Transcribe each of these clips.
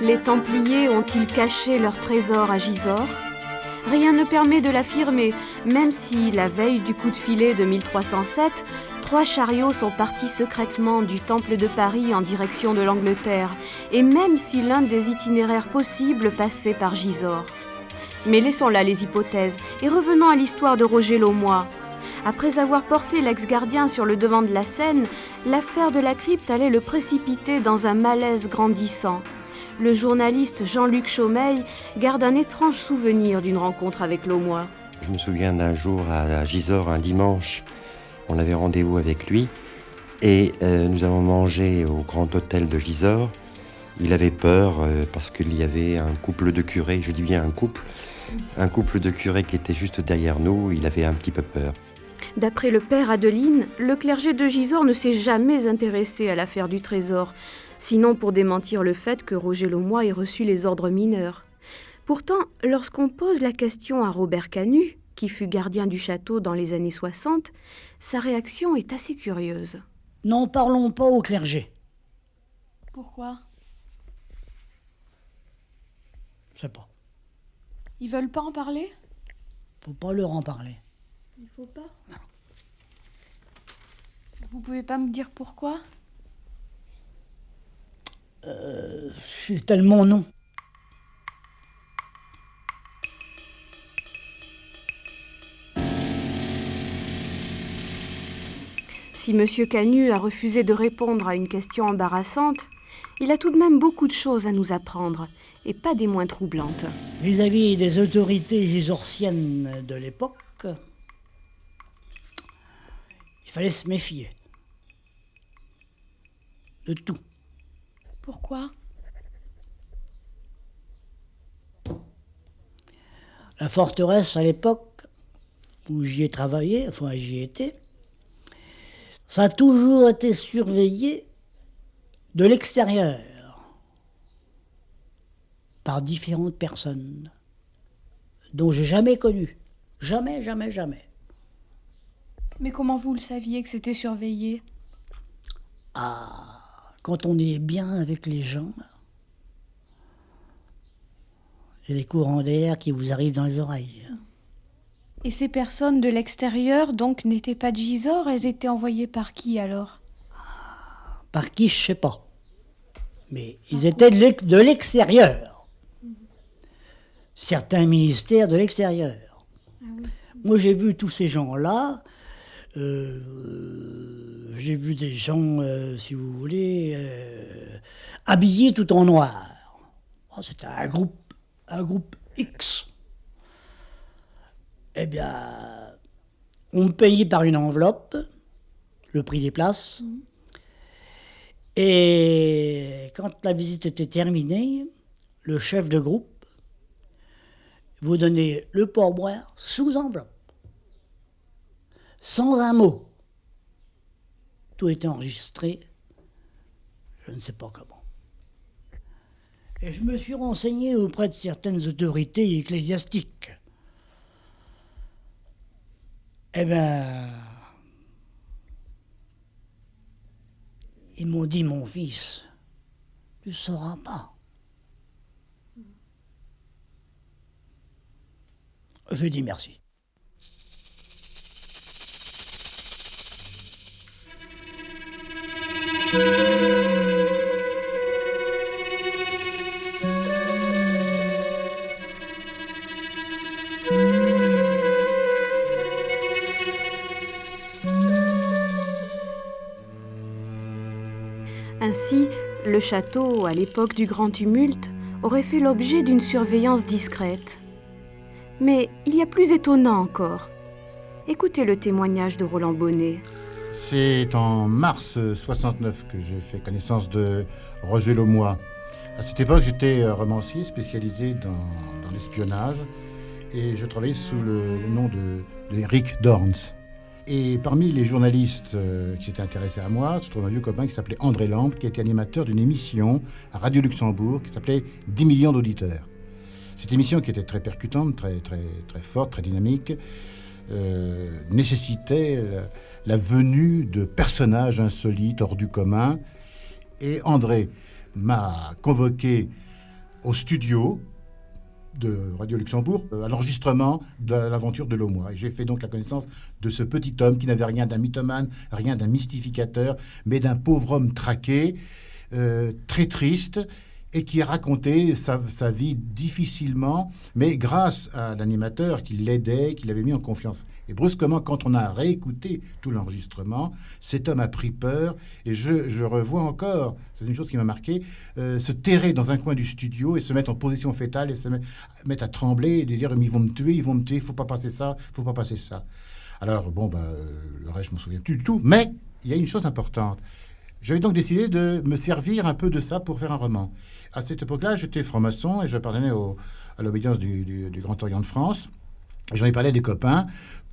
Les Templiers ont-ils caché leur trésor à Gisors ? Rien ne permet de l'affirmer, même si, la veille du coup de filet de 1307, 3 chariots sont partis secrètement du Temple de Paris en direction de l'Angleterre, et même si l'un des itinéraires possibles passait par Gisors. Mais laissons là les hypothèses, et revenons à l'histoire de Roger Laumois. Après avoir porté l'ex-gardien sur le devant de la scène, l'affaire de la crypte allait le précipiter dans un malaise grandissant. Le journaliste Jean-Luc Chaumeil garde un étrange souvenir d'une rencontre avec Laumois. Je me souviens d'un jour à Gisors, un dimanche, on avait rendez-vous avec lui et nous avons mangé au Grand Hôtel de Gisors. Il avait peur parce qu'il y avait un couple de curés, je dis bien un couple de curés qui était juste derrière nous, il avait un petit peu peur. D'après le père Adeline, le clergé de Gisors ne s'est jamais intéressé à l'affaire du trésor, sinon pour démentir le fait que Roger Laumois ait reçu les ordres mineurs. Pourtant, lorsqu'on pose la question à Robert Canut, qui fut gardien du château dans les années 60, sa réaction est assez curieuse. N'en parlons pas au clergé. Pourquoi ? Je sais pas. Ils veulent pas en parler ? Faut pas leur en parler. Il faut pas ? Non. Vous pouvez pas me dire pourquoi ? C'est tellement non. Si M. Canut a refusé de répondre à une question embarrassante, il a tout de même beaucoup de choses à nous apprendre, et pas des moins troublantes. Vis-à-vis des autorités gisorsiennes de l'époque, il fallait se méfier. De tout. Pourquoi ? La forteresse, à l'époque où j'y ai travaillé, enfin j'y étais, ça a toujours été surveillé de l'extérieur par différentes personnes dont j'ai jamais connu. Jamais. Mais comment vous le saviez que c'était surveillé ? Ah, quand on est bien avec les gens, il y a des courants d'air qui vous arrivent dans les oreilles. Et ces personnes de l'extérieur, donc, n'étaient pas de Gisors, elles étaient envoyées par qui, alors ? Par qui, je sais pas. Mais ils étaient de l'extérieur. Certains ministères de l'extérieur. Ah oui. Moi, j'ai vu tous ces gens-là. J'ai vu des gens, si vous voulez, habillés tout en noir. Oh, c'était un groupe X. Eh bien, on me payait par une enveloppe, le prix des places. Et quand la visite était terminée, le chef de groupe vous donnait le pourboire sous enveloppe. Sans un mot. Tout était enregistré, je ne sais pas comment. Et je me suis renseigné auprès de certaines autorités ecclésiastiques. Eh bien, ils m'ont dit, mon fils, tu ne sauras pas. J'ai dit merci. Ainsi, le château, à l'époque du grand tumulte, aurait fait l'objet d'une surveillance discrète. Mais il y a plus étonnant encore. Écoutez le témoignage de Roland Bonnet. C'est en mars 69 que j'ai fait connaissance de Roger Laumois. À cette époque, j'étais romancier spécialisé dans l'espionnage et je travaillais sous le nom de Eric Dorns. Et parmi les journalistes qui s'étaient intéressés à moi, se trouve un vieux copain qui s'appelait André Lampe, qui était animateur d'une émission à Radio Luxembourg qui s'appelait 10 millions d'auditeurs. Cette émission, qui était très percutante, très forte, très dynamique, nécessitait la venue de personnages insolites, hors du commun. Et André m'a convoqué au studio de Radio Luxembourg, à l'enregistrement de l'aventure de l'Aumois. Et j'ai fait donc la connaissance de ce petit homme qui n'avait rien d'un mythomane, rien d'un mystificateur, mais d'un pauvre homme traqué, très triste, et qui a raconté sa vie difficilement, mais grâce à l'animateur qui l'aidait, qui l'avait mis en confiance. Et brusquement, quand on a réécouté tout l'enregistrement, cet homme a pris peur, et je revois encore, c'est une chose qui m'a marqué, se terrer dans un coin du studio et se mettre en position fétale et se mettre à trembler et de dire « ils vont me tuer, il faut pas passer ça, faut pas passer ça ». Alors, le reste, je m'en souviens plus du tout, mais il y a une chose importante. J'avais donc décidé de me servir un peu de ça pour faire un roman. À cette époque-là, j'étais franc-maçon et j'appartenais à l'obédience du Grand Orient de France. Et j'en ai parlé à des copains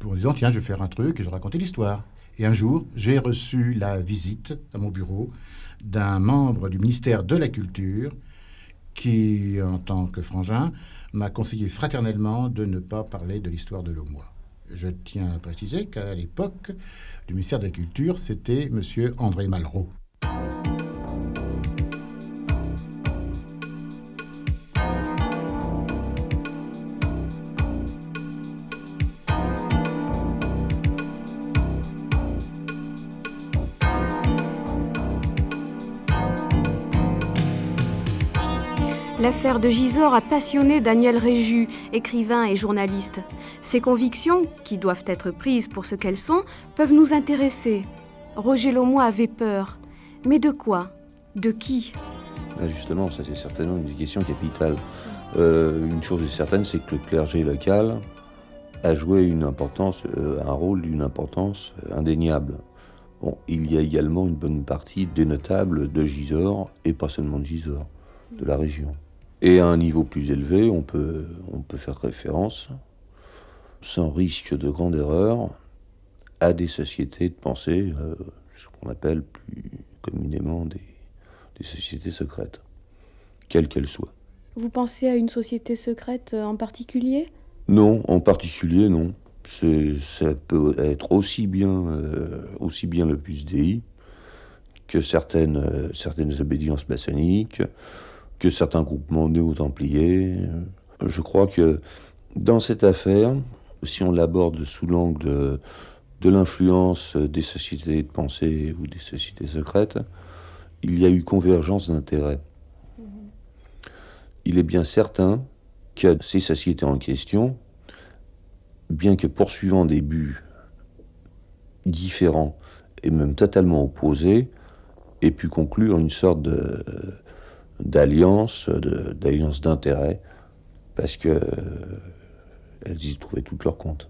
en disant, tiens, je vais faire un truc, et je racontais l'histoire. Et un jour, j'ai reçu la visite à mon bureau d'un membre du ministère de la Culture qui, en tant que frangin, m'a conseillé fraternellement de ne pas parler de l'histoire de l'Aumois. Je tiens à préciser qu'à l'époque du ministère de la Culture, c'était M. André Malraux. L'affaire de Gisors a passionné Daniel Réju, écrivain et journaliste. Ses convictions, qui doivent être prises pour ce qu'elles sont, peuvent nous intéresser. Roger Laumois avait peur. Mais de quoi? De qui? Justement, ça c'est certainement une question capitale. Une chose est certaine, c'est que le clergé local a joué un rôle d'une importance indéniable. Bon, il y a également une bonne partie des notables de Gisors, et pas seulement de Gisors, de la région. Et à un niveau plus élevé, on peut faire référence, sans risque de grande erreur, à des sociétés de pensée, ce qu'on appelle plus communément des sociétés secrètes, quelles qu'elles soient. Vous pensez à une société secrète en particulier? Non, en particulier, non. Ça peut être aussi bien l'Opus Dei que certaines obédiences maçonniques, que certains groupements néo-templiers. Je crois que dans cette affaire, si on l'aborde sous l'angle de l'influence des sociétés de pensée ou des sociétés secrètes, il y a eu convergence d'intérêts. Il est bien certain que ces sociétés en question, bien que poursuivant des buts différents et même totalement opposés, aient pu conclure une sorte d'alliance d'intérêt, parce que elles y trouvaient tout leur compte.